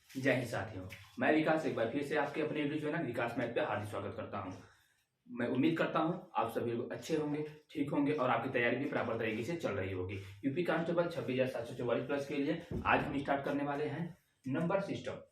जय हिंद साथियों, मैं विकास एक बार फिर से आपके अपने यूट्यूब चैनल विकास मैथ पे हार्दिक स्वागत करता हूं। मैं उम्मीद करता हूं आप सभी लोग अच्छे होंगे, ठीक होंगे और आपकी तैयारी भी प्रॉपर तरीके से चल रही होगी। यूपी कांस्टेबल 26,744 प्लस के लिए आज हम स्टार्ट करने वाले हैं नंबर सिस्टम।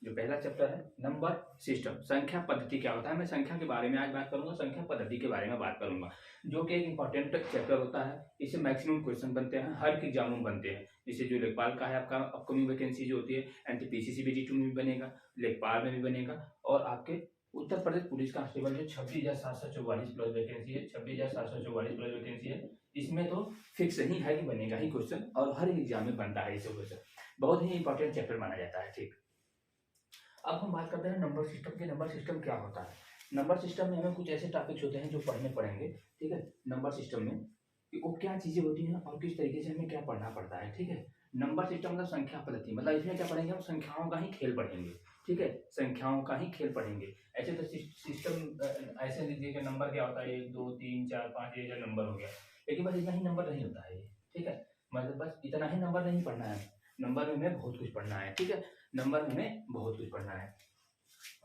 जो पहला चैप्टर है नंबर सिस्टम, संख्या पद्धति क्या होता है, मैं संख्या के बारे में आज बात करूंगा, संख्या पद्धति के बारे में बात करूंगा, जो कि एक इंपॉर्टेंट चैप्टर होता है। इससे मैक्सिमम क्वेश्चन बनते हैं, हर एक एग्जाम में बनते हैं। जैसे जो लेखपाल का है आपका अपकमिंग वैकेंसी जो होती है, एनटीपीसी सीबीटी2 में भी बनेगा, लेखपाल में भी बनेगा, और आपके उत्तर प्रदेश पुलिस कांस्टेबल जो 26,744 प्लस वैकेंसी है, 26,744 प्लस वैकेंसी है, इसमें तो फिक्स ही है कि बनेगा ही क्वेश्चन, और हर एग्जाम में बनता है इसे क्वेश्चन, बहुत ही इंपॉर्टेंट चैप्टर माना जाता है। ठीक, अब हम बात करते हैं नंबर सिस्टम की। नंबर सिस्टम क्या होता है? नंबर सिस्टम में हमें कुछ ऐसे टॉपिक्स होते हैं जो पढ़ने पड़ेंगे, ठीक है, नंबर सिस्टम में कि वो क्या चीजें होती हैं और किस तरीके से हमें क्या पढ़ना पड़ता है। ठीक है, नंबर सिस्टम मतलब संख्या पद्धति, मतलब इसमें क्या पढ़ेंगे हम, संख्याओं का ही खेल पढ़ेंगे। ठीक है, संख्याओं का ही खेल पढ़ेंगे। ऐसे तो सिस्टम ऐसे लीजिए कि नंबर क्या होता है, 1 2 3 4 5 ये नंबर हो गया, लेकिन बस इतना ही नंबर नहीं होता है ये। ठीक है, मतलब बस इतना ही नंबर नहीं पढ़ना है, नंबर में हमें बहुत कुछ पढ़ना है। ठीक है, नंबर में हमें बहुत कुछ पढ़ना है।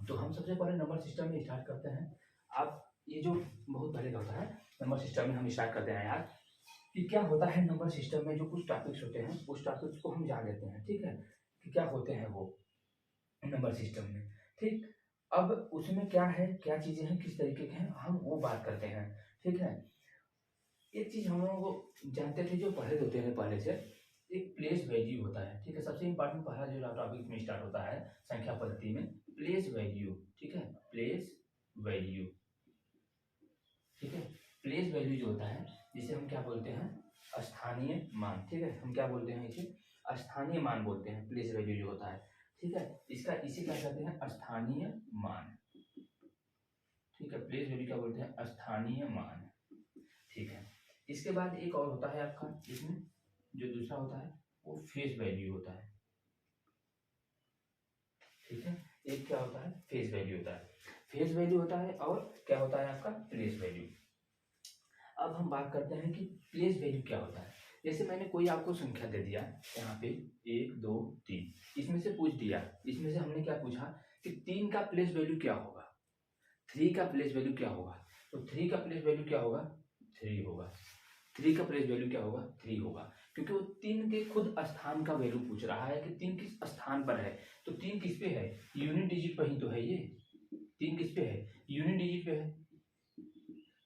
तो हम सबसे पहले नंबर सिस्टम में स्टार्ट करते हैं। आप ये जो बहुत पहले का होता है नंबर सिस्टम में, हम स्टार्ट करते हैं यार कि क्या होता है नंबर सिस्टम में। जो कुछ टॉपिक्स होते हैं उस टॉपिक्स को हम जान लेते हैं। ठीक है, कि क्या होते हैं वो नंबर सिस्टम में। ठीक, अब उसमें क्या है, क्या चीजें हैं, किस तरीके के हैं, हम वो बात करते हैं। ठीक है, एक चीज हम लोगों को जानते थे जो पढ़े होते हैं पहले से, एक प्लेस वैल्यू होता है। ठीक है, सबसे इंपॉर्टेंट पहला जो टॉपिक में स्टार्ट होता है संख्या पद्धति में, प्लेस वैल्यू। ठीक है, प्लेस वैल्यू। ठीक है, प्लेस वैल्यू जो होता है जिसे हम क्या बोलते हैं, स्थानीय मान। ठीक है, हम क्या बोलते हैं इसे, स्थानीय मान बोलते हैं, प्लेस वैल्यू जो होता है। ठीक है, इसे क्या कहते हैं, स्थानीय मान। ठीक है, प्लेस वैल्यू क्या बोलते हैं, स्थानीय मान। ठीक है, इसके बाद एक और होता है आपका, इसमें जो दूसरा होता है वो फेस वैल्यू होता है। ठीक है, एक क्या होता है, फेस वैल्यू होता है, फेस वैल्यू होता है, और क्या होता है आपका, प्लेस वैल्यू। अब हम बात करते हैं कि प्लेस वैल्यू क्या होता है। जैसे मैंने कोई आपको संख्या दे दिया यहाँ पे 1 2 3, इसमें से पूछ दिया, इसमें से हमने क्या पूछा कि 3 का प्लेस वैल्यू क्या होगा, 3 का प्लेस वैल्यू क्या होगा, तो 3 का प्लेस वैल्यू क्या होगा, 3 होगा। 3 का प्लेस वैल्यू क्या होगा, 3 होगा, क्योंकि वो 3 के खुद स्थान का वैल्यू पूछ रहा है कि 3 किस स्थान पर है। तो 3 किस पे है, यूनिट डिजिट पर ही तो है ये। 3 किस पे है, यूनिट डिजिट पे है।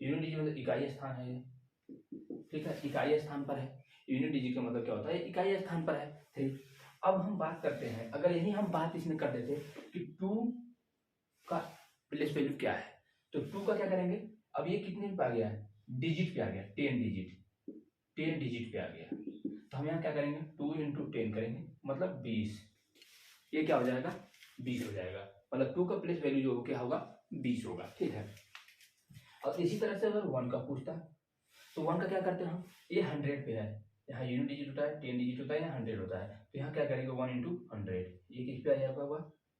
यूनिट डिजिट मतलब इकाई स्थान है ये। ठीक है, इकाई स्थान पर है। यूनिट डिजिट का मतलब क्या होता है, इकाई स्थान पर है। ठीक, अब हम बात करते हैं, अगर यही हम बात इसमें कर देते कि 2 का प्लेस वैल्यू क्या है, तो 2 का क्या करेंगे, अब ये कितने पे आ गया है, डिजिट पे आ गया, 10 डिजिट, 10 डिजिट पे आ गया, तो हम यहाँ क्या करेंगे, 2 इंटू 10 करेंगे, मतलब 20। ये क्या हो जाएगा, 20 हो जाएगा, मतलब 2 का प्लेस वैल्यू जो क्या होगा, 20 होगा। ठीक है, और इसी तरह से अगर 1 का पूछता है तो 1 का क्या करते हैं हम, ये 100 पे है, यहाँ यूनिट डिजिट होता है, 10 डिजिट होता है, यहाँ 100 होता है, तो यहाँ क्या करेंगे 1 इंटू 100, ये किस पे आ जाएगा,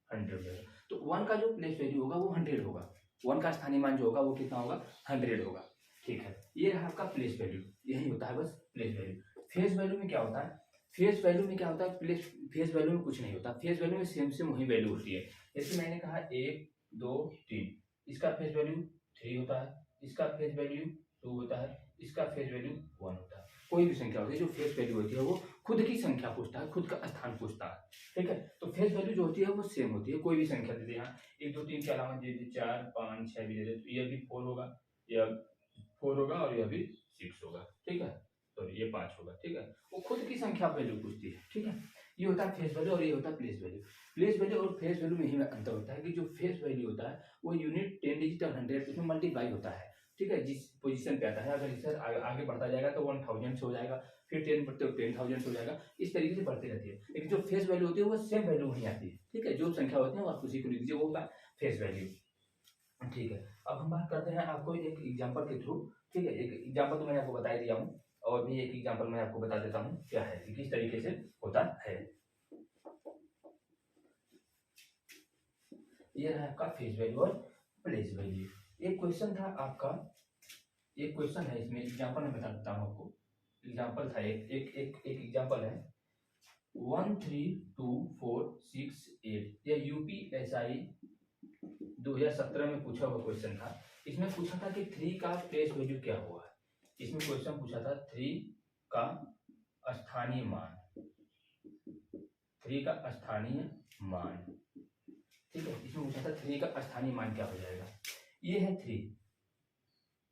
100 हो जाएगा। तो 1 का जो प्लेस वैल्यू होगा वो 100 होगा, 1 का स्थानीय मान जो होगा वो कितना होगा, 100 होगा। ठीक है, ये रहा आपका प्लेस वैल्यू, यही होता है बस प्लेस वैल्यू। फेस वैल्यू में क्या होता है, फेस वैल्यू में क्या होता है, फेस वैल्यू में कुछ नहीं होता, फेस वैल्यू में सेम वही वैल्यू होती है। जैसे मैंने कहा 1 2 3, इसका फेस वैल्यू 3 होता है, इसका फेस वैल्यू 2 होता है, इसका फेस वैल्यू 1 होता है। कोई भी संख्या होती है जो फेस वैल्यू होती है वो खुद की संख्या पूछता है, खुद का स्थान पूछता है। ठीक है, तो फेस वैल्यू जो होती है वो सेम होती है, कोई भी संख्या दे दे, यहाँ 1 2 3 के अलावा दे दे 4 5 6 भी दे दे, तो ये भी 4 होगा, यह 4 होगा, और यह भी 6 होगा। ठीक है, तो ये 5 होगा। ठीक है, वो खुद की संख्या वैल्यू पूछती है। ठीक है, ये होता है फेस वैल्यू और ये होता है प्लेस वैल्यू। प्लेस वैल्यू और फेस वैल्यू में ही अंतर होता है कि जो फेस वैल्यू होता है वो यूनिट 10 डिजिट और 100 उसमें मल्टीप्लाई होता है। ठीक है, जिस पोजीशन पे आता है, अगर इससे आगे बढ़ता जाएगा तो 1000 से हो जाएगा, फिर 10 बढ़ते 10,000 से हो जाएगा, इस तरीके से बढ़ती रहती है। लेकिन जो फेस वैल्यू होती है वो सेम वैल्यू नहीं आती है। ठीक है, जो संख्या होती है वो आप उसी को लिख दीजिए, वो होगा फेस वैल्यू। ठीक है, अब हम बात करते हैं आपको एक एग्जाम्पल के थ्रू। ठीक है, एक एग्जाम्पल तो मैंने आपको बता ही दिया हूँ, और भी एक एग्जाम्पल मैं आपको बता देता हूँ क्या है कि किस तरीके से होता है। ये है आपका फेस वैल्यू और प्लेस वैल्यू। एक क्वेश्चन था आपका, एक क्वेश्चन है इसमें, एग्जाम्पल मैं बता देता हूँ आपको। एग्जाम्पल था एक एग्जाम्पल है 13246 यह UPSI 2017 में पूछा हुआ क्वेश्चन था। इसमें पूछा था कि 3 का प्लेस वैल्यू क्या हुआ है। इसमें क्वेश्चन पूछा था 3 का स्थानीय मान, 3 का स्थानीय मान, ठीक है। इसमें पूछा था 3 का स्थानीय मान क्या हो जाएगा। ये है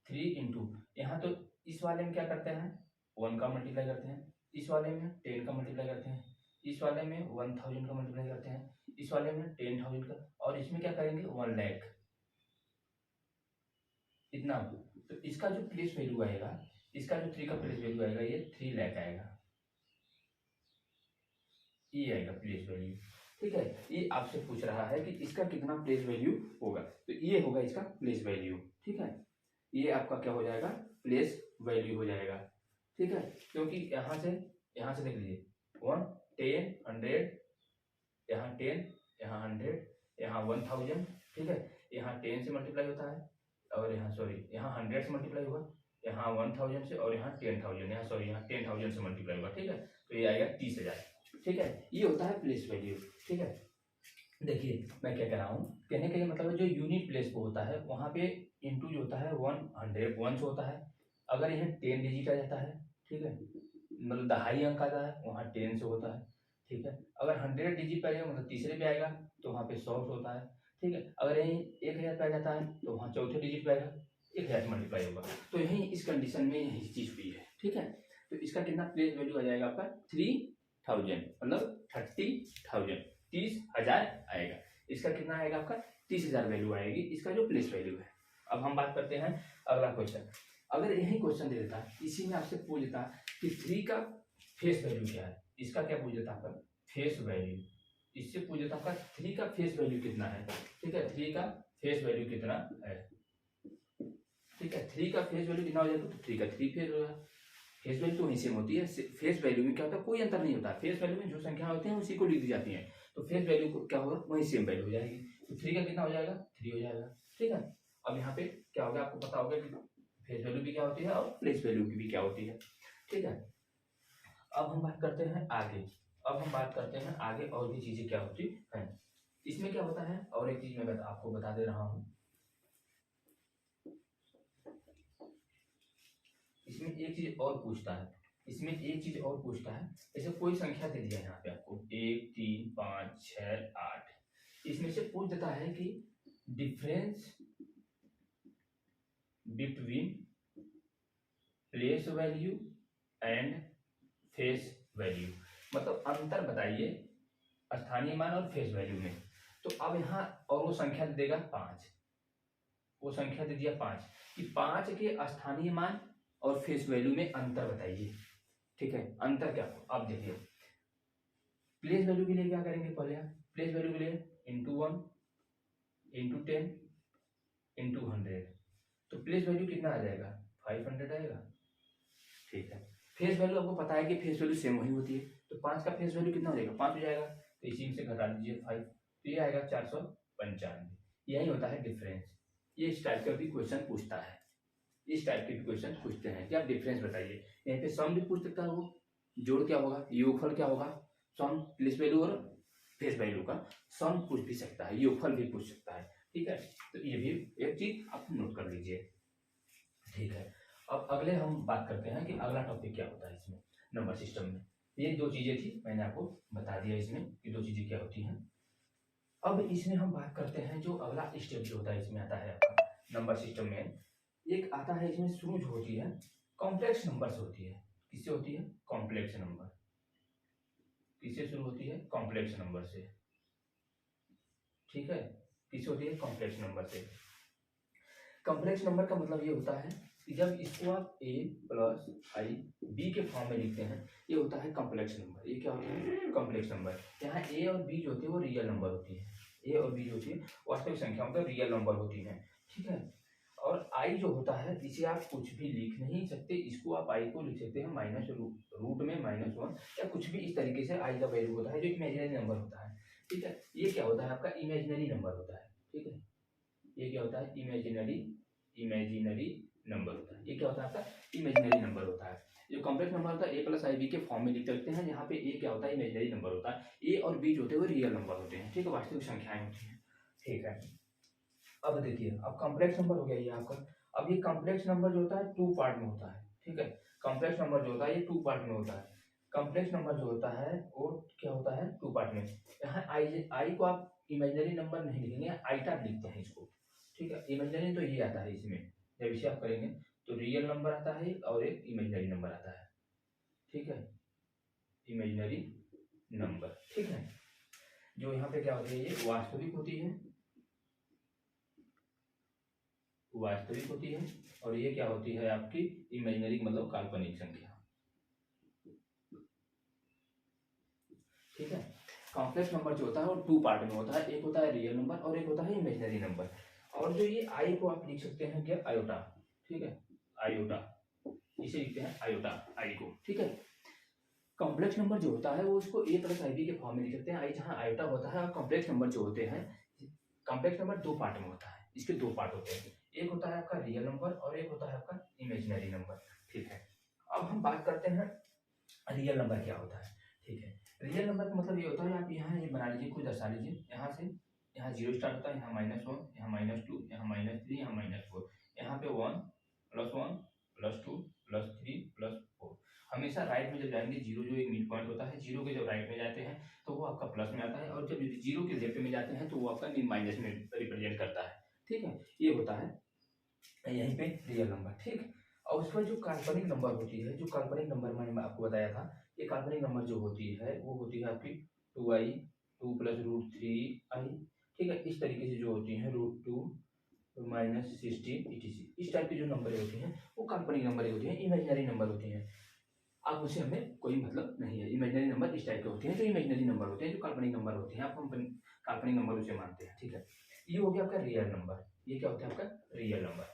3 इंटू, यहाँ तो इस वाले में क्या करते हैं 1 का मल्टीप्लाई करते हैं, इस वाले में 10 का मल्टीप्लाई करते हैं, इस वाले में 1000 का मल्टीप्लाई करते हैं, इस वाले में 10,000 का, और इसमें क्या करेंगे 1 लाख, इतना। तो इसका जो प्लेस वैल्यू आएगा, इसका जो 3 का प्लेस वैल्यू आएगा ये 3 लाख आएगा, ये आएगा प्लेस वैल्यू, ठीक है। ये आपसे पूछ रहा है कि इसका कितना प्लेस वैल्यू होगा, तो ये होगा इसका प्लेस वैल्यू, ठीक है। ये आपका क्या हो जाएगा प्लेस वैल्यू हो जाएगा, ठीक है। क्योंकि यहाँ से देख लीजिए 1 10 100, यहाँ 10, यहाँ 100, यहाँ 1000, ठीक है। यहाँ 10 से मल्टीप्लाई होता है, और यहाँ यहाँ 100 से मल्टीप्लाई होगा, यहाँ 1000 से, और यहाँ 10,000, यहाँ 10,000 से मल्टीप्लाई होगा, ठीक है। तो ये आएगा 30,000, ठीक है। ये होता है प्लेस वैल्यू, ठीक है। देखिए मैं क्या कह रहा हूँ, कहने का ये मतलब जो यूनिट प्लेस को होता है वहाँ पे इंटू जो होता है 100 1 से होता है। अगर यह 10 डिजिट आ जाता है, ठीक है, मतलब दहाई अंक आता है वहाँ 10 से होता है, ठीक है। अगर 100 डिजिट पे आएगा मतलब तीसरे पे आएगा तो वहाँ पे 100 से होता है, ठीक है। अगर यहीं 1000 पे आ जाता है तो वहाँ चौथे डिजिट पे आएगा, 1000 मल्टीप्लाई होगा। तो यहीं इस कंडीशन में यही चीज हुई है, ठीक है। तो इसका कितना प्लेस वैल्यू आ जाएगा आपका 3000, मतलब 30,000, 30,000 आएगा। इसका कितना आएगा आपका 30,000 वैल्यू आएगी, इसका जो प्लेस वैल्यू है। अब हम बात करते हैं अगला क्वेश्चन। अगर यही क्वेश्चन दे देता, इसी में आपसे पूछ देता कि 3 का फेस वैल्यू क्या है, इसका क्या पूछ देता आपका फेस वैल्यू, इससे पूछ देता आपका 3 का फेस वैल्यू कितना है, ठीक है। 3 का फेस वैल्यू कितना है, ठीक है। 3 का फेस वैल्यू कितना हो जाएगा, तो 3 का 3 फेस होगा। फेस वैल्यू तो वहीं सेम होती है, फेस वैल्यू में क्या होता है कोई अंतर नहीं होता, फेस वैल्यू में जो संख्या होती है उसी को लिख दी जाती है, तो फेस वैल्यू को क्या होगा वही सेम वैल्यू हो जाएगी। तो 3 का कितना हो जाएगा 3 हो जाएगा, ठीक है। अब यहाँ पे क्या होगा आपको पता होगा कि फेस वैल्यू भी क्या होती है और प्लेस वैल्यू की भी क्या होती है, ठीक है। अब हम बात करते हैं आगे, और भी चीजें क्या होती है इसमें क्या होता है। और एक चीज मैं आपको बता दे रहा हूँ, इसमें एक चीज और पूछता है, जैसे कोई संख्या दे दिया यहाँ पे आपको 1 3 5 6 8, इसमें से पूछ देता है कि difference between place value and face value, मतलब अंतर बताइए स्थानीय मान और फेस वैल्यू में। तो अब यहाँ और वो संख्या दे देगा 5, वो संख्या दे दिया 5 कि 5 के स्थानीय मान और फेस वैल्यू में अंतर बताइए, ठीक है। अंतर क्या हो, अब देखिए प्लेस वैल्यू के लिए क्या करेंगे, पहले प्लेस वैल्यू के लिए इंटू 1 इंटू 10 इंटू 100, तो प्लेस वैल्यू कितना आ जाएगा 500 आएगा, ठीक है। फेस वैल्यू आपको पता है कि फेस वैल्यू सेम वही होती है, तो 5 का फेस वैल्यू कितना हो जाएगा 5 हो जाएगा, तो इसी में से घटा दीजिए 5, तो ये आएगा 495। यही होता है डिफरेंस। ये इस टाइप का भी क्वेश्चन पूछता है, इस टाइप के भी क्वेश्चन पूछते हैं कि आप डिफरेंस बताइए। यहाँ पे सम भी पूछ सकता है, वो जोड़ क्या होगा, योगफल क्या होगा, सम प्लेस वैल्यू और फेस वैल्यू का सम पूछ भी सकता है, योगफल भी पूछ सकता है, ठीक है। तो ये भी एक चीज आप नोट कर लीजिए, ठीक है। अब अगले हम बात करते हैं कि अगला टॉपिक क्या होता है इसमें नंबर सिस्टम में। ये 2 चीजें थी, मैंने आपको बता दिया इसमें कि 2 चीजें क्या होती हैं। अब इसमें हम बात करते हैं जो अगला स्टेप जो होता है इसमें आता है आपका नंबर सिस्टम में, एक आता है इसमें शुरू जो होती है कॉम्प्लेक्स नंबर से होती है। किससे होती है, कॉम्प्लेक्स नंबर। किससे शुरू होती है, कॉम्प्लेक्स नंबर से, ठीक है। किससे होती है, कॉम्प्लेक्स नंबर से। कॉम्प्लेक्स नंबर का मतलब ये होता है कि जब इसको आप a प्लस आई b के फॉर्म में लिखते हैं, ये होता है कॉम्प्लेक्स नंबर। ये क्या होता है, कॉम्प्लेक्स नंबर। यहाँ a और b जो होती है वो रियल नंबर होती है, a और b जो होती है वास्तविक संख्या मतलब रियल नंबर होती है, ठीक है। और i जो होता है इसे आप कुछ भी लिख नहीं सकते, इसको आप i को लिख सकते हैं माइनस रूट में -1 या कुछ भी इस तरीके से i का वैल्यू होता है जो इमेजिनरी नंबर होता है, ठीक है। ये क्या होता है आपका इमेजिनरी नंबर होता है, ठीक है। ये क्या होता है, इमेजिनरी नंबर होता है। ये क्या होता है आपका इमेजिनरी नंबर होता है। जो कॉम्प्लेक्स नंबर होता है ए प्लस आई बी के फॉर्म में लिख सकते हैं, जहाँ पे ए क्या होता है इमेजिनरी नंबर होता है, ए और बी जो होते हैं वो रियल नंबर होते हैं, ठीक है, वास्तविक संख्याएं होती हैं, ठीक है। अब देखिए, अब कॉम्प्लेक्स नंबर हो गया ये आपका। अब ये कॉम्प्लेक्स नंबर जो होता है टू पार्ट में होता है, ठीक है, कॉम्प्लेक्स नंबर जो होता है ये टू पार्ट में होता है। कॉम्प्लेक्स नंबर जो होता है वो क्या होता है, टू पार्ट में। यहाँ आई को आप इमेजिनरी नंबर नहीं लिखेंगे, आईटा लिखते हैं इसको, ठीक है। इमेजिनरी तो ये आता है इसमें, जब इसे आप करेंगे तो रियल नंबर आता है और एक इमेजिनरी नंबर आता है, ठीक है, इमेजिनरी नंबर, ठीक है। जो यहाँ पे क्या होती है, ये वास्तविक होती है, वास्तविक होती है, और ये क्या होती है आपकी इमेजिनरी मतलब काल्पनिक संख्या, ठीक है। कॉम्प्लेक्स नंबर जो होता है वो टू पार्ट में होता है, एक होता है रियल नंबर और एक होता है इमेजिनरी नंबर। और जो ये आई को आप लिख सकते हैं क्या, आयोटा, ठीक है, आयोटा, इसे लिखते हैं आयोटा, आई को, ठीक है। कॉम्प्लेक्स नंबर जो होता है वो उसको ए प्लस आई बी के फॉर्म में लिख सकते हैं, आई जहाँ आयोटा होता है। और कॉम्प्लेक्स नंबर जो होते हैं, कॉम्प्लेक्स नंबर दो पार्ट में होता है, इसके दो पार्ट होते हैं, एक होता है आपका रियल नंबर और एक होता है आपका इमेजिनरी नंबर, ठीक है। अब हम बात करते हैं रियल नंबर क्या होता है, ठीक है। रियल नंबर का मतलब ये होता है, आप यहाँ ये बना लीजिए, खुद दर्शा लीजिए, यहाँ से यहाँ जीरो स्टार्ट होता है, यहाँ -1, यहाँ -2, यहाँ -3, यहाँ -4, यहाँ पे 1 +1 +2 +3 +4। हमेशा राइट में जब जाएंगे, जीरो जो एक मिड पॉइंट होता है, जीरो के जब राइट में जाते हैं तो वो आपका प्लस में आता है, और जब जीरो के लेफ्ट में जाते हैं तो वो आपका माइनस में रिप्रेजेंट करता है, ठीक है। ये होता है यहीं पे रियल नंबर, ठीक। और उसका जो काल्पनिक नंबर होती है, जो काल्पनिक नंबर मैंने आपको बताया था, ये काल्पनिक नंबर जो होती है वो होती है आपकी 2i 2 + √3i, ठीक है। इस तरीके से जो होती है √2 -16 etc, इस टाइप की जो नंबर होती हैं वो काल्पनिक नंबर होती हैं, इमेजिनरी नंबर होती हैं। अब उससे हमें कोई मतलब नहीं है, इमेजिनरी नंबर इस टाइप के होते हैं, जो इमेजिनरी नंबर होते हैं, जो काल्पनिक नंबर होते हैं, आप हम काल्पनिक नंबर उसे मानते हैं, ठीक है। ये हो गया आपका रियल नंबर, ये क्या होता है आपका रियल नंबर।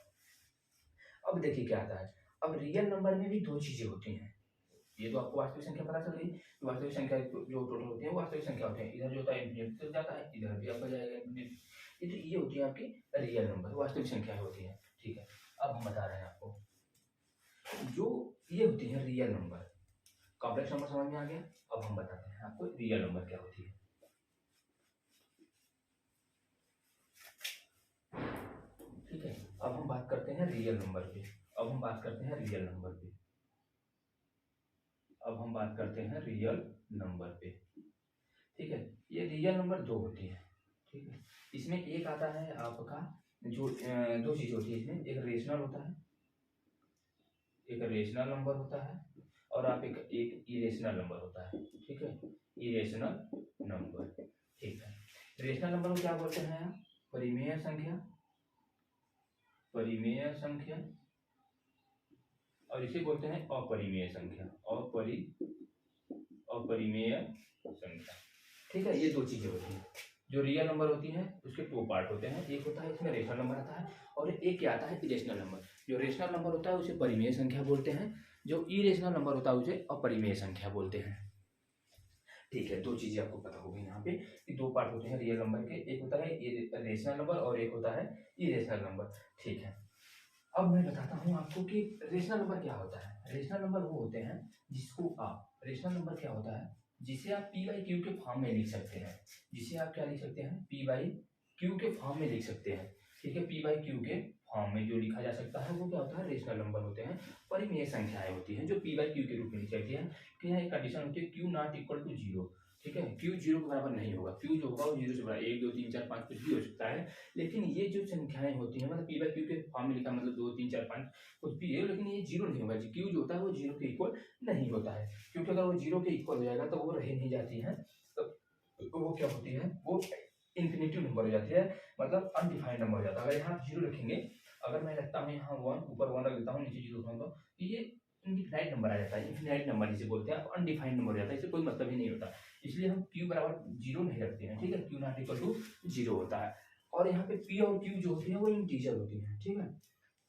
अब देखिए क्या आता है, अब रियल नंबर में भी दो चीजें होती हैं। ये तो आपको वास्तविक संख्या पता चल गई, वास्तविक संख्या जो टोटल होती है वो वास्तविक संख्या होती है, इधर जो होता है इंफिनिटी तक जाता है, इधर भी आपका जाएगा इंफिनिटी। ये होती है आपकी रियल नंबर, वास्तविक संख्या होती है, ठीक है। अब हम बता रहे हैं आपको, जो ये होती है रियल नंबर, कॉम्प्लेक्स नंबर समझ में आ गया। अब हम बताते हैं आपको रियल नंबर क्या होती है, ठीक है। अब हम बात करते हैं रियल नंबर पे, अब हम बात करते हैं रियल नंबर पे, अब हम बात करते हैं रियल नंबर पे, ठीक है। ये रियल नंबर दो होती है, ठीक है। इसमें एक आता है आपका जो दो चीज होती है इसमें, एक रेशनल होता है, एक रेशनल नंबर होता है, और आप एक इरेशनल नंबर होता है, ठीक है, इरेशनल नंबर, ठीक है। रेशनल नंबर को क्या बोलते हैं आप, परिमेय संख्या, परिमेय संख्या, और इसे बोलते हैं अपरिमेय संख्या, अपरिमेय संख्या, ठीक है। ये दो चीजें होती हैं। जो रियल नंबर होती हैं उसके दो पार्ट होते हैं, एक होता है इसमें रेशनल नंबर आता है, और एक क्या आता है इरेशनल नंबर। जो रेशनल नंबर होता है उसे परिमेय संख्या बोलते हैं, जो इरेशनल नंबर होता है उसे अपरिमेय संख्या बोलते हैं, ठीक है। दो चीजें आपको पता होगी यहाँ पे कि दो पार्ट होते हैं रियल नंबर के, एक होता है रेशनल नंबर और एक होता है इरेशनल नंबर, ठीक है। अब मैं बताता हूँ आपको कि रेशनल नंबर क्या होता है। रेशनल नंबर वो होते हैं जिसको आप, रेशनल नंबर क्या होता है, जिसे आप p/q के फॉर्म में लिख सकते हैं, जिसे आप क्या लिख सकते हैं, p/q के फॉर्म में लिख सकते हैं, ठीक है। p/q के फॉर्म में जो लिखा जा सकता है वो क्या होता है, रेशनल नंबर होते हैं, परिमेय संख्याएं होती हैं जो p/q के रूप में लिखी जाती है। कि यहाँ एक कंडीशन होती है q ≠ = 0, ठीक है। q 0 के बराबर नहीं होगा, q जो होगा वो 0 से बड़ा 1 2 3 4 5 कुछ भी हो सकता है, लेकिन ये जो संख्याएं होती हैं मतलब p/q के फॉर्म में लिखा मतलब 2 3 4 5 कुछ भी है, लेकिन ये 0 नहीं होगा, q जो होता है वो 0 के इक्वल नहीं होता है, क्योंकि अगर वो 0 के इक्वल हो जाएगा तो वो रह नहीं जाती है, तो वो क्या होती है, वो इन्फिनेटिव नंबर हो जाती है, मतलब अनडिफाइंड नंबर हो जाता है। अगर यहाँ 0 रखेंगे, अगर मैं रखता हूँ यहाँ 1, ऊपर 1 रख देता हूँ, नीचे 0 रखूँगा, तो ये इनडिफाइनाइट नंबर आ जाता है, इन्फिनाइट नंबर जिसे बोलते हैं, अनडिफाइंड नंबर हो जाता है, इससे कोई मतलब ही नहीं होता। इसलिए हम q बराबर 0 नहीं रखते हैं, ठीक है, q ≠ = 0 होता है। और यहाँ पे p और q जो होती है वो इंटीजर होती है, ठीक है।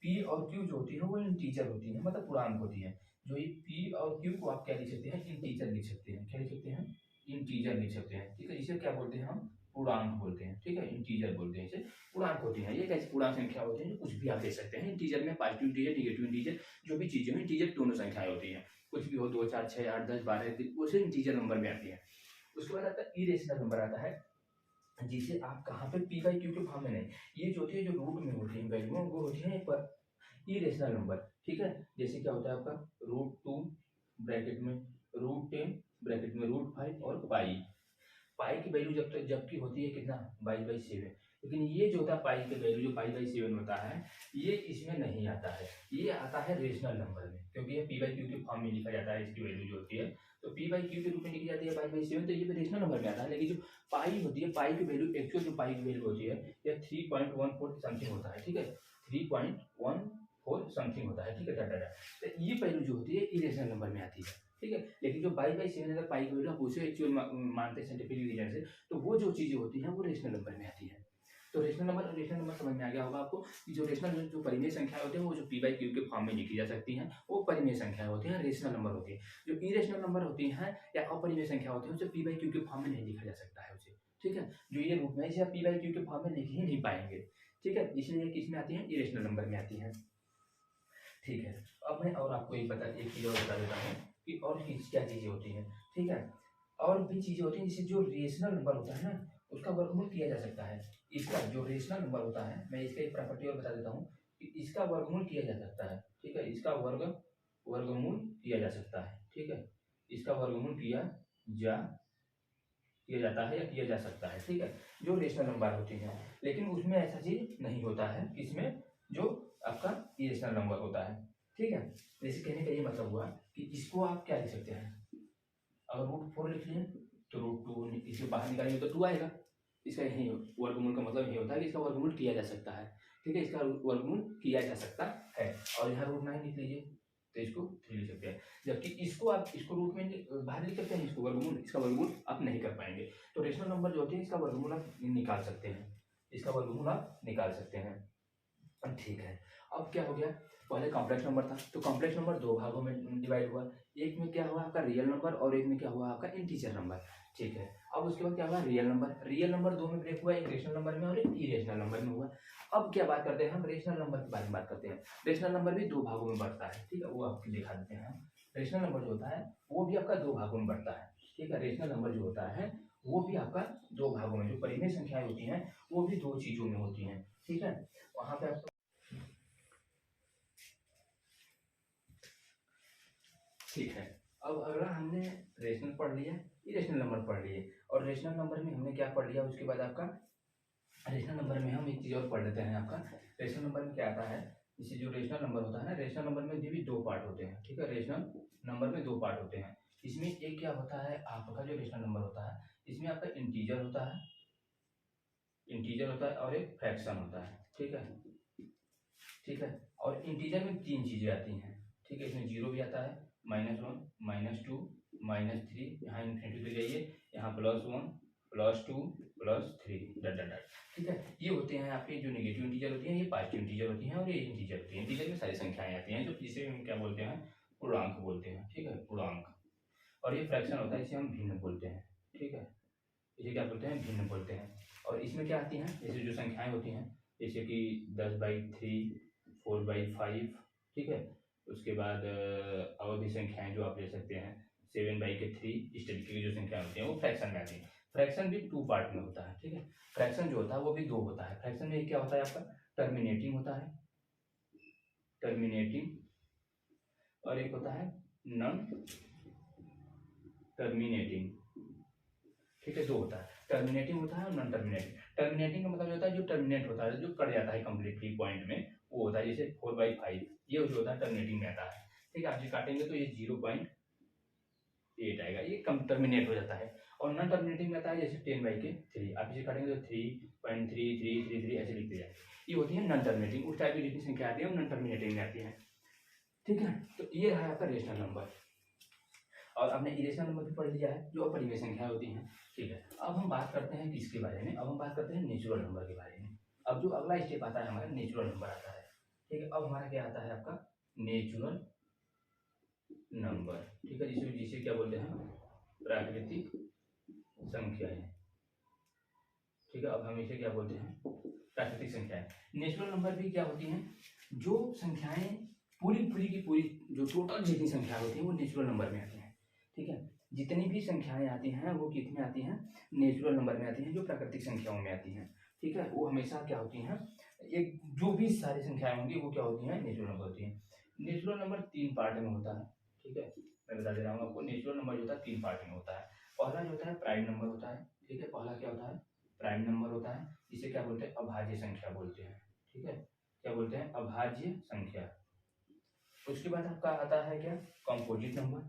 p और q जो होती है वो इंटीजर होती है, मतलब पूर्णांक होती है। जो ये p और q को आप क्या लिख सकते हैं, इंटीजर लिख सकते हैं, क्या लिख सकते हैं, इंटीजर लिख सकते हैं, ठीक है। इसे क्या बोलते हैं हम, पूर्णांक बोलते हैं, ठीक है, इंटीजर बोलते हैं इसे, पूर्णांक होती है। ये कैसे पूर्णांक संख्या होती है, कुछ भी आप दे सकते हैं इंटीजर में, पॉजिटिव इंटीजर, नेगेटिव इंटीजर, जो भी चीजें हैं इंटीजर दोनों संख्याएं होती हैं। कुछ भी हो, 2 4 6 8 10 12 वो सिर्फ इंटीजर नंबर में आती है। उसके बाद आता है इरेशनल नंबर आता है, जिसे आप कहाँ पे पी बाई क्यू के फॉर्म में नहीं, ये जो होती है जो रूट में होती है वैल्यू वो होती है पर इरेशनल नंबर, ठीक है। जैसे क्या होता है आपका √2 ब्रैकेट में √10 ब्रैकेट में √5 और पाई की वैल्यू जब तक जबकि होती है कितना 22/7, लेकिन ये जो होता है पाई की वैल्यू जो 22/7 होता है ये इसमें नहीं आता है, ये आता है रेशनल नंबर में, क्योंकि ये पी बाई क्यू के फॉर्म में लिखा जाता है, इसकी वैल्यू जो होती है तो पी बाई क्यू के रूप में लिखी जाती है 22/7, तो ये रेशनल नंबर में आता है। लेकिन जो पाई होती है पाई की वैल्यू एक्चुअल जो पाई की वैल्यू होती है यह 3.14 समथिंग होता है, ठीक है 3.14 समथिंग होता है, ठीक है डाटा। तो ये वैल्यू जो होती है इरेशनल नंबर में आती है, ठीक है। लेकिन जो 22/7 अगर पाई की वैल्यू आप उसे एक्चुअल मानते हैं साइंटिफिक रीजन से, तो वो जो चीजें होती हैं वो रेशनल नंबर में आती है। तो रेशनल नंबर समझ में आ गया होगा आपको कि जो रेशनल जो परिमेय संख्याएं होती हैं वो जो पी बाई क्यू के फॉर्म में लिखी जा सकती हैं वो परिमेय संख्याएं होती हैं, रेशनल नंबर होती है। जो इरेशनल नंबर होती हैं या अपरिमेय संख्या होती है उसे पी बाई क्यू के फॉर्म में नहीं लिखा जा सकता है उसे, ठीक है। जो ये रूप में इसे आप पी बाई क्यू के फॉर्म में लिख ही नहीं पाएंगे, ठीक है, इसलिए किस में आती है इरेशनल नंबर में आती है, ठीक है। अब मैं और आपको एक चीज और बता देता हूँ कि और क्या चीजें होती हैं, ठीक है। और भी चीजें होती हैं, जैसे जो रेशनल नंबर होता है ना उसका वर्गमूल किया जा सकता है। इसका जो रेशनल नंबर होता है मैं इसका एक प्रॉपर्टी और बता देता हूँ कि इसका वर्गमूल किया जा सकता है, ठीक है, इसका वर्गमूल किया जा सकता है, ठीक है, इसका वर्गमूल किया जाता है या किया जा सकता है, ठीक है, जो रेशनल नंबर होती हैं। लेकिन उसमें ऐसा चीज नहीं होता है, इसमें जो आपका इरेशनल नंबर होता है, ठीक है। जैसे कहने का ये मतलब हुआ कि इसको आप क्या लिख सकते हैं, अगर √4 लिख लिए तो √2 इसे बाहर निकालेंगे तो 2 आएगा, इसका यही वर्गमूल का मतलब ये होता है कि इसका वर्गमूल किया जा सकता है, ठीक है, इसका वर्गमूल किया जा सकता है। और यहाँ √9 लिख लीजिए तो इसको 3 लिख सकते हैं, जबकि इसको आप इसको रूट में बाहर लिख सकते हैं, इसको वर्गमूल, इसका वर्गमूल आप नहीं कर पाएंगे। तो रेशनल नंबर जो होते हैं इसका वर्गमूल आप निकाल सकते हैं, इसका वर्गमूल आप निकाल सकते हैं, ठीक है। अब क्या हो गया, पहले कॉम्प्लेक्स नंबर था तो कॉम्प्लेक्स नंबर दो भागों में डिवाइड हुआ, एक में क्या हुआ आपका रियल नंबर और एक में क्या हुआ आपका इंटीजर नंबर, ठीक है। अब उसके बाद क्या हुआ रियल नंबर दो में ब्रेक हुआ, एक रेशनल नंबर में और एक इरेशनल नंबर में हुआ। अब क्या बात करते हैं हम रेशनल नंबर के बारे में बात करते हैं। रेशनल नंबर भी दो भागों में बढ़ता है, ठीक है, वो आपको दिखा देते हैं हम। रेशनल नंबर जो होता है वो भी आपका दो भागों में बढ़ता है, ठीक है, रेशनल नंबर जो होता है वो भी आपका दो भागों में, जो परिमेय संख्याएं होती हैं वो भी दो चीजों में होती हैं, ठीक है। वहां पे आपको ठीक है। अब अगला हमने रेशनल पढ़ लिया, इरेशनल नंबर पढ़ लिए, और रेशनल नंबर में हमने क्या पढ़ लिया, उसके बाद आपका रेशनल नंबर में हम एक चीज और पढ़ लेते हैं। आपका रेशनल नंबर में क्या आता है, इसे जो रेशनल नंबर होता है ना, रेशनल नंबर में भी दो पार्ट होते हैं, ठीक है, रेशनल नंबर में दो पार्ट होते हैं। इसमें एक क्या होता है आपका जो रेशनल नंबर होता है इसमें आपका इंटीजर होता है और एक फ्रैक्शन होता है, ठीक है, ठीक है। और इंटीजर में तीन चीजें आती हैं, ठीक है, इसमें जीरो भी आता है, -1 -2 -3, यहाँ इन्फिनिटी पे जाइए, यहाँ +1 +2 +3 डट डट डट, ठीक है। ये होते हैं आपके जो नेगेटिव इंटीजर होती हैं, ये पॉजिटिव इंटीजर होती हैं और ये इंटीजर होती हैं। इंटीजर में सारी संख्याएं आती हैं जो जिसे हम क्या बोलते हैं, पूर्णांक बोलते हैं, ठीक है, पूर्णांक। और ये फ्रैक्शन होता है, इसे हम भिन्न बोलते हैं, ठीक है, इसे क्या बोलते हैं, भिन्न बोलते हैं। और इसमें क्या आती हैं, जैसे जो संख्याएं होती हैं जैसे कि 10/3 4/5, ठीक है। उसके बाद और भी संख्याएं जो आप ले सकते हैं 7/3, इस तरीके की जो संख्याएं होती हैं वो फ्रैक्शन में आती हैं। फ्रैक्शन भी टू पार्ट में होता है, ठीक है। फ्रैक्शन जो होता है वो भी दो होता है। फ्रैक्शन में क्या होता है आपका टर्मिनेटिंग होता है, टर्मिनेटिंग, और एक होता है नॉन टर्मिनेटिंग, ठीक है, दो होता है, टर्मिनेटिंग होता है और नॉन टर्मिनेटिंग। टर्मिनेटिंग का मतलब होता है जो टर्मिनेट होता है, जो कट जाता है कंप्लीटली पॉइंट में, वो होता है जैसे 4/5, ये जो होता है टर्मिनेटिंग में आता है, ठीक है। आप जो काटेंगे तो ये 0.8 आएगा, ये कम टर्मिनेट हो जाता है। और नॉन टर्मिनेटिंग में आता है जैसे 10/3, आप इसे काटेंगे तो 3.3333 ऐसे लिखते जाए, ये होती है नॉन टर्मिनेटिंग। उस टाइप की जितनी संख्या आती है वो नॉन टर्मिनेटिंग में आती है, ठीक है। तो ये है आपका रेशनल नंबर। और आपने इरेशनल नंबर भी पढ़ लिया है जो अपरिमेय संख्याएं होती हैं, ठीक है। अब हम बात करते हैं किसके बारे में, अब हम बात करते हैं नेचुरल नंबर के बारे में। अब जो अगला स्टेप आता है हमारा नेचुरल नंबर आता है, ठीक है। अब हमारा क्या आता है आपका नेचुरल नंबर, ठीक है, जिसे क्या बोलते हैं प्राकृतिक संख्याएं, ठीक है। अब हम इसे क्या बोलते हैं प्राकृतिक संख्याएं। नेचुरल नंबर भी क्या होती हैं, जो संख्याएं पूरी की पूरी जो टोटल जितनी संख्या होती है वो नेचुरल नंबर में आती हैं। ठीक है, जितनी भी संख्याएं आती हैं वो किस में आती हैं, नेचुरल नंबर में आती हैं, जो प्राकृतिक संख्याओं में आती हैं। ठीक है, वो हमेशा क्या होती हैं, एक जो भी सारी संख्याएं होंगी वो क्या होती हैं, नेचुरल नंबर होती हैं। नेचुरल नंबर 3 पार्ट में होता है। ठीक है, मैं बता दे रहा हूँ आपको, नेचुरल नंबर जो होता है 3 पार्ट में होता है। पहला जो होता है प्राइम नंबर होता है। ठीक है, पहला क्या होता है, प्राइम नंबर होता है। इसे क्या बोलते हैं, अभाज्य संख्या बोलते हैं। ठीक है, क्या बोलते हैं, अभाज्य संख्या। उसके बाद आपका आता है क्या, कंपोजिट नंबर।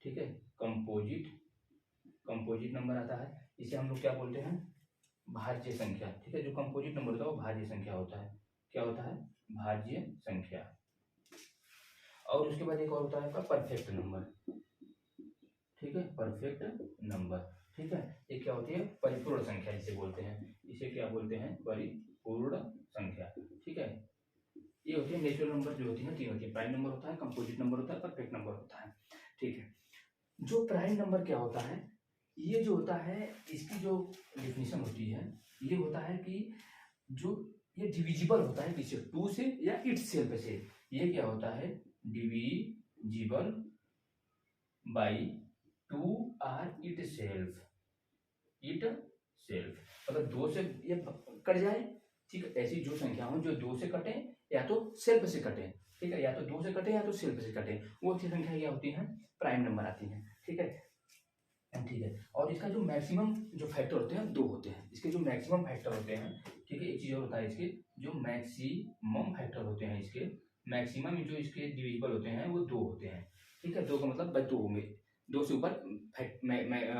ठीक है, कंपोजिट नंबर आता है। इसे हम लोग क्या बोलते हैं, भाज्य संख्या। ठीक है, जो कंपोजिट नंबर होता है वो भाज्य संख्या होता है। क्या होता है, भाज्य संख्या। और उसके बाद एक और होता है आपका परफेक्ट नंबर। ठीक है, परफेक्ट नंबर। ठीक है, ये क्या होती है, परिपूर्ण संख्या जिसे बोलते हैं। इसे क्या बोलते हैं, परिपूर्ण संख्या। ठीक है, ये होती है नेचुरल नंबर जो होती है 3 होती है। प्राइम नंबर होता है, कंपोजिट नंबर होता है, परफेक्ट नंबर होता है। ठीक है, जो प्राइम नंबर क्या होता है, ये जो होता है इसकी जो डिफिनीशन होती है ये होता है कि जो ये डिविजिबल होता है किसी 2 से या इट सेल्फ से। ये क्या होता है, divisible by 2 or itself. मतलब 2 से ये कट जाए। ठीक है, ऐसी जो संख्या हो जो 2 से कटे या तो सेल्फ से कटे। ठीक है, या तो 2 से कटे या तो सेल्फ से कटे, वो अच्छी संख्या क्या होती है, प्राइम नंबर आती है। ठीक है, ठीक है, और इसका जो मैक्सिमम जो फैक्टर होते हैं 2 होते हैं। इसके जो मैक्सिमम फैक्टर होते हैं, ठीक है, एक चीज और होता है, इसके जो मैक्सिमम फैक्टर होते हैं, इसके मैक्सिमम जो इसके डिविजिबल होते हैं वो 2 होते हैं। ठीक है, 2 का मतलब 2 होंगे, 2 से ऊपर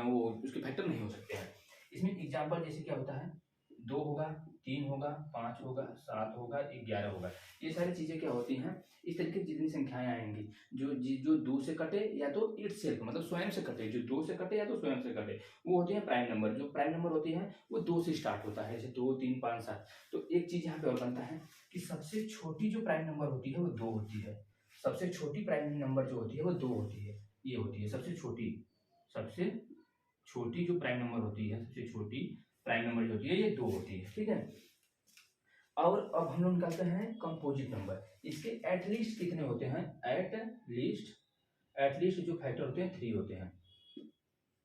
वो उसके फैक्टर नहीं हो सकते हैं। इसमें एग्जाम्पल जैसे क्या होता है, 2 होगा, 3 होगा, 5 होगा, 7 होगा, 11 होगा। ये सारी चीजें क्या होती हैं, इस तरीके की जितनी संख्याएं आएंगी जो 2 से कटे या तो इट सेल्फ मतलब स्वयं से कटे, जो 2 से कटे या तो स्वयं से कटे, वो होती है प्राइम नंबर। जो प्राइम नंबर होती है वो 2 से स्टार्ट होता है, जैसे 2, 3, 5, 7। तो एक चीज यहाँ पे और बनता है कि सबसे छोटी जो प्राइम नंबर होती है वो 2 होती है। सबसे छोटी प्राइम नंबर जो होती है वो 2 होती है। ये होती है सबसे छोटी जो प्राइम नंबर होती है, सबसे छोटी प्राइम नंबर जो होती है ये 2 होती है। ठीक है, और अब हम लोग निकालते हैं कंपोजिट नंबर। इसके एटलीस्ट कितने होते हैं, एटलीस्ट जो फैक्टर होते हैं 3 होते हैं।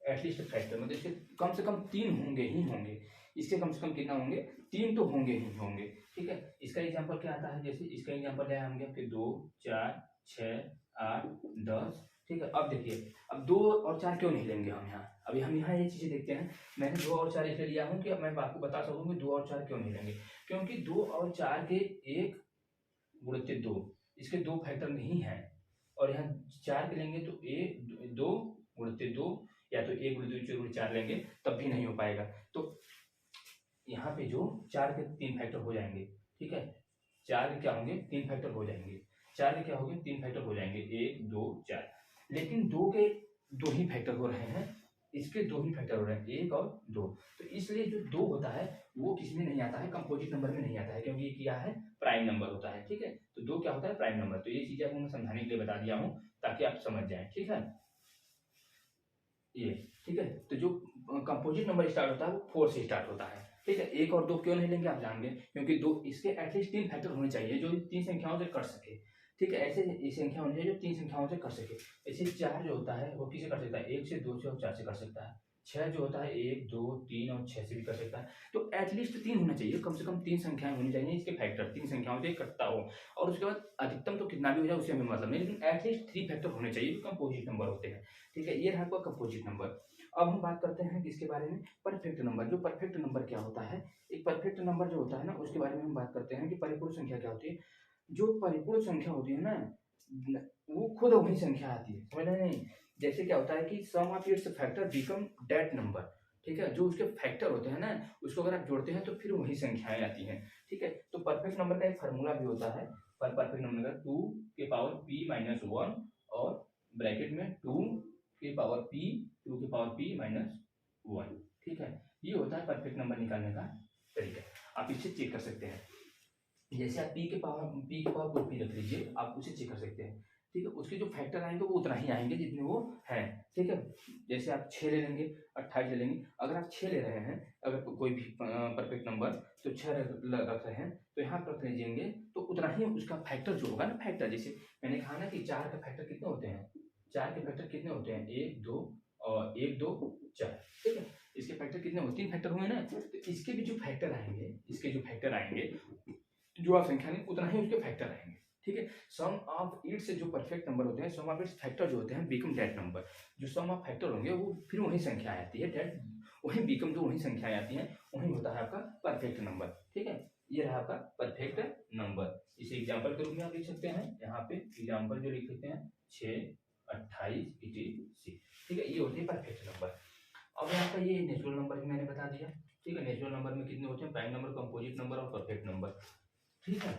एटलीस्ट फैक्टर मतलब इसके कम से कम 3 होंगे ही होंगे। इसके कम से कम कितना होंगे, 3 तो होंगे ही होंगे। ठीक है, इसका एग्जांपल क्या आता है, जैसे इसका एग्जांपल लिया हमने कि 2, 4, 6, 8, 10। ठीक है, अब देखिए, अब 2 और 4 क्यों नहीं लेंगे हम यहाँ, अभी हम यहाँ ये चीजें देखते हैं। मैंने 2 और 4 इसलिए लिया हूँ कि अब मैं आपको बता सकूँ कि 2 और 4 क्यों नहीं लेंगे, क्योंकि 2 और 4 के 1 गुणित 2 इसके 2 फैक्टर नहीं है, और यहाँ 4 के लेंगे तो 2 गुणित 2 या तो 1 गुणित 2 गुणित 4 लेंगे तब भी नहीं हो पाएगा। तो यहाँ पे जो 4 के 3 फैक्टर हो जाएंगे। ठीक है, 4 के क्या होंगे, 3 फैक्टर हो जाएंगे। 4 के क्या होंगे, 3 फैक्टर हो जाएंगे, 1, 2, 4। लेकिन 2 के 2 ही फैक्टर हो रहे हैं, इसके 2 ही फैक्टर हो रहे हैं, 1 और 2। तो इसलिए जो 2 होता है वो किसमें नहीं आता है, कंपोजिट नंबर में नहीं आता है, क्योंकि ये क्या है, प्राइम नंबर होता है। ठीक है, तो 2 क्या होता है, प्राइम नंबर। तो ये चीजें आपको मैं समझाने के लिए बता दिया हूँ ताकि आप समझ जाएं। ठीक है, ये ठीक है, तो जो कंपोजिट नंबर स्टार्ट होता है वो 4 से स्टार्ट होता है। ठीक है, 1 और 2 क्यों नहीं लेंगे आप जानेंगे, क्योंकि 2 इसके एटलीस्ट 3 फैक्टर होने चाहिए जो 3 संख्याओं से कर सके। ठीक है, ऐसे ये संख्या होनी चाहिए जो 3 संख्याओं से कर सके। ऐसे 4 जो होता है वो किसे कर सकता है, 1 से, 2 से और 4 से कर सकता है। 6 जो होता है 1, 2, 3 और 6 से भी कर सकता है। तो एटलीस्ट 3 होना चाहिए, कम से कम 3 संख्याएं होनी चाहिए इसके फैक्टर 3 संख्याओं से करता हो। और उसके बाद अधिकतम तो कितना भी हो जाए उससे हमें मतलब नहीं, लेकिन एटलीस्ट 3 फैक्टर होने चाहिए जो कंपोजिट नंबर होते हैं। ठीक है, ये रहा आपका कंपोजिट नंबर। अब हम बात करते हैं किसके बारे में, परफेक्ट नंबर। जो परफेक्ट नंबर क्या होता है, एक परफेक्ट नंबर जो होता है ना उसके बारे में हम बात करते हैं कि परिपूर्ण संख्या क्या होती है। जो परिपूर्ण संख्या होती है ना वो खुद वही संख्या आती है, समझ रहे नहीं। जैसे क्या होता है कि sum of its factor become that number. ठीक है, जो उसके फैक्टर होते हैं ना उसको अगर आप जोड़ते हैं तो फिर वही संख्याएं आती हैं। ठीक है, तो परफेक्ट नंबर का एक फार्मूला भी होता है, पर परफेक्ट नंबर का 2 के पावर p माइनस 1 और ब्रैकेट में 2 के पावर p माइनस 1। ठीक है, ये होता है परफेक्ट नंबर निकालने का तरीका। आप इसे चेक कर सकते हैं, जैसे आप p के पावर कुछ भी रख लीजिए, आप उसे चेक कर सकते हैं। ठीक है, उसके जो फैक्टर आएंगे वो उतना ही आएंगे जितने वो हैं, ठीक है। जैसे आप 6 ले लेंगे, 28 ले लेंगे, अगर आप 6 ले रहे हैं, अगर कोई भी परफेक्ट नंबर तो 6 रख रहे हैं तो यहाँ पर रख लीजिएंगे, तो उतना ही उसका फैक्टर जो होगा ना, फैक्टर जैसे मैंने कहा ना कि 4 का फैक्टर कितने होते हैं, 4 के फैक्टर कितने होते हैं, 1 2 और 1 2 4, ठीक है। इसके फैक्टर कितने हुए, 3 फैक्टर हुए ना, तो इसके भी जो फैक्टर आएंगे, इसके जो फैक्टर आएंगे, जो आप संख्या लें उतना ही उसके फैक्टर आएंगे, ठीक है। सम ऑफ इट्स से जो परफेक्ट नंबर होते हैं, सम ऑफ इट्स फैक्टर जो होते हैं बिकम दैट नंबर, जो सम ऑफ फैक्टर होंगे वो फिर वही संख्या आती है, दैट वही बिकम, जो वही संख्याएं आती हैं वही होता है आपका परफेक्ट नंबर, ठीक है। ये रहा आपका परफेक्ट नंबर। इसे एग्जांपल के रूप में आप लिख सकते हैं, यहाँ पे एग्जांपल जो लिख सकते हैं 6 28 86, ठीक है, ये होती है परफेक्ट नंबर। अब आपका ये नेचुरल नंबर भी मैंने बता दिया, ठीक है। नेचुरल नंबर में कितने होते हैं, प्राइम नंबर, कंपोजिट नंबर और परफेक्ट नंबर, ठीक है।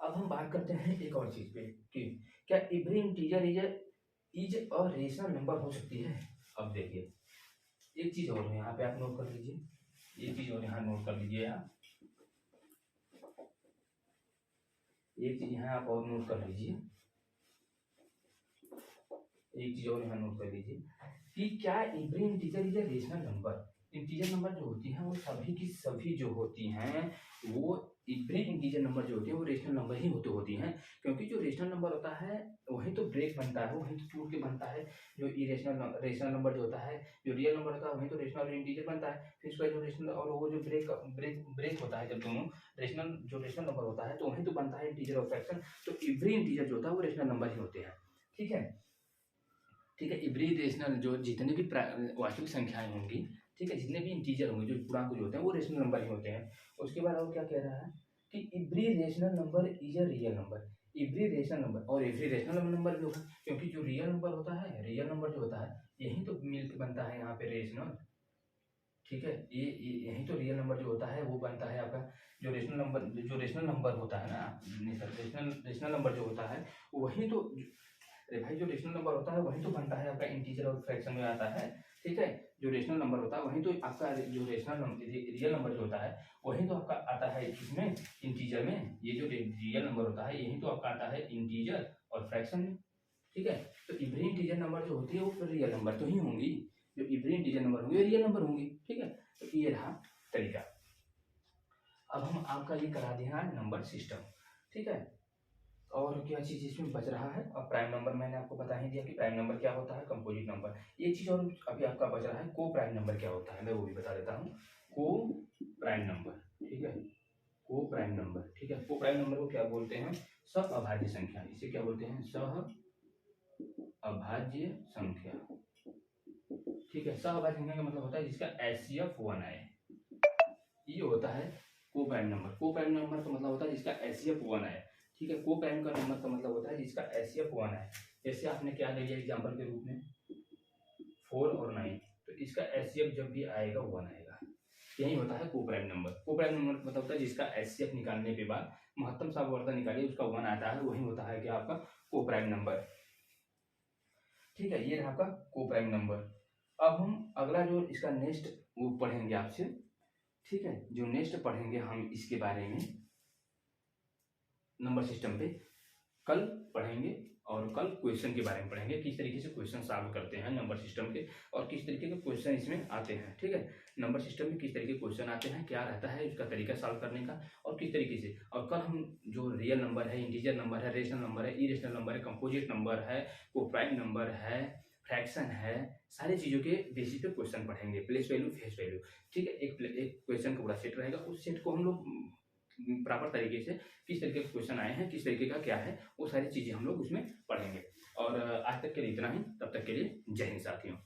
अब हम बात करते हैं एक और चीज पे कि क्या every integer is a rational number हो सकती है। अब देखिए एक चीज और है, यहाँ पे आप नोट कर लीजिए, एक चीज और यहाँ नोट कर लीजिए आप, एक चीज यहाँ आप और नोट कर लीजिए, एक चीज और यहाँ नोट कर लीजिए कि क्या every integer is a rational number. Integer number जो होती हैं वो सभी की सभी जो होती हैं वो एवरी इंटीजर नंबर जो होती है वो रेशनल नंबर ही होती हैं, क्योंकि जो रेशनल नंबर होता है वही तो ब्रेक बनता है, वही तो टूट के बनता है। जो रेशनल नंबर जो होता है, जो रियल नंबर होता है वही तो रेशनल और इंटीजर बनता है, फिर उसका जो रेशनल और वो जो ब्रेक होता है, जब दोनों रेशनल नंबर होता है तो वही तो बनता है इंटीजर और फ्रैक्शन। तो एवरी इंटीजर जो होता है वो रेशनल नंबर ही होते हैं, ठीक है, ठीक है। एवरी रेशनल जो जितने भी वास्तविक संख्याएं होंगी, ठीक है, जितने भी इंटीजर होंगे, जो पूर्णांक जो होते हैं वो रेशनल नंबर ही होते हैं। उसके बाद और क्या कह रहा है कि every rational number is a real number, every rational number, और एवरी रेशनल नंबर भी होगा, क्योंकि जो रियल नंबर होता है, रियल नंबर जो होता है यही तो मिलकर बनता है यहाँ पे रेशनल, ठीक है। ये यही तो रियल नंबर जो होता है वो बनता है आपका। जो रेशनल नंबर होता है ना, रेशनल नंबर जो होता है वही तो, अरे भाई, जो रेशनल नंबर होता है वही तो बनता है आपका इंटीजर और फ्रैक्शन में आता है, ठीक है। जो रेशनल नंबर होता है वही तो आपका, जो रियल नंबर जो होता है वही तो आपका आता है इसमें इंटीजर में। ये जो रियल नंबर होता है यही तो आपका आता है इंटीजर और फ्रैक्शन में, ठीक है। तो एवरी इंटीजर नंबर जो होती है वो फिर रियल नंबर तो ही होंगी, जो एवरी इंटीजर नंबर होंगे रियल नंबर होंगी, ठीक है। तो ये रहा तरीका। अब हम आपका ये करा दिया नंबर सिस्टम, ठीक है। और क्या चीज इसमें बच रहा है, और प्राइम नंबर मैंने आपको बता ही दिया कि प्राइम नंबर क्या होता है, कंपोजिट नंबर। एक चीज और अभी आपका बच रहा है, को प्राइम नंबर क्या होता है, मैं वो भी बता देता हूँ। को प्राइम नंबर, ठीक है, को प्राइम नंबर, ठीक है। को प्राइम नंबर को क्या बोलते हैं, सह अभाज्य संख्या, इसे क्या बोलते हैं, सह अभाज्य संख्या, ठीक है। सह अभाज्य संख्या का मतलब होता है जिसका HCF 1 आए, ये होता है को प्राइम नंबर। को प्राइम नंबर का मतलब होता है जिसका HCF 1 आए, ठीक है। को प्राइम का नंबर का मतलब होता है जिसका HCF 1 आए। जैसे आपने क्या ले लिया एग्जांपल के रूप में 4 और 9, तो इसका HCF जब भी आएगा 1 आएगा, यही होता है को प्राइम नंबर। को प्राइम नंबर का मतलब होता है जिसका HCF निकालने के बाद महत्तम सावर्धन निकालिए उसका 1 आता है, वही होता है कि आपका को प्राइम नंबर, ठीक है। ये रहा आपका को प्राइम नंबर। अब हम अगला जो इसका नेक्स्ट वो पढ़ेंगे आपसे, ठीक है। जो नेक्स्ट पढ़ेंगे हम इसके बारे में नंबर सिस्टम पे कल पढ़ेंगे, और कल क्वेश्चन के बारे में पढ़ेंगे, किस तरीके से क्वेश्चन सॉल्व करते हैं नंबर सिस्टम के, और किस तरीके के क्वेश्चन इसमें आते हैं, ठीक है। नंबर सिस्टम में किस तरीके के क्वेश्चन आते हैं, क्या रहता है उसका तरीका सॉल्व करने का, और किस तरीके से। और कल हम जो रियल नंबर है, इंटीजर नंबर है, रेशनल नंबर है, इरेशनल नंबर है, कंपोजिट नंबर है, को प्राइम नंबर है, फ्रैक्शन है, सारी चीज़ों के बेसिस पे क्वेश्चन पढ़ेंगे, प्लेस वैल्यू, फेस वैल्यू, ठीक है। एक क्वेश्चन का पूरा सेट रहेगा, उस सेट को हम लोग प्रॉपर तरीके से किस तरीके के क्वेश्चन आए हैं, किस तरीके का क्या है, वो सारी चीज़ें हम लोग उसमें पढ़ेंगे। और आज तक के लिए इतना ही, तब तक के लिए जय हिंद साथियों।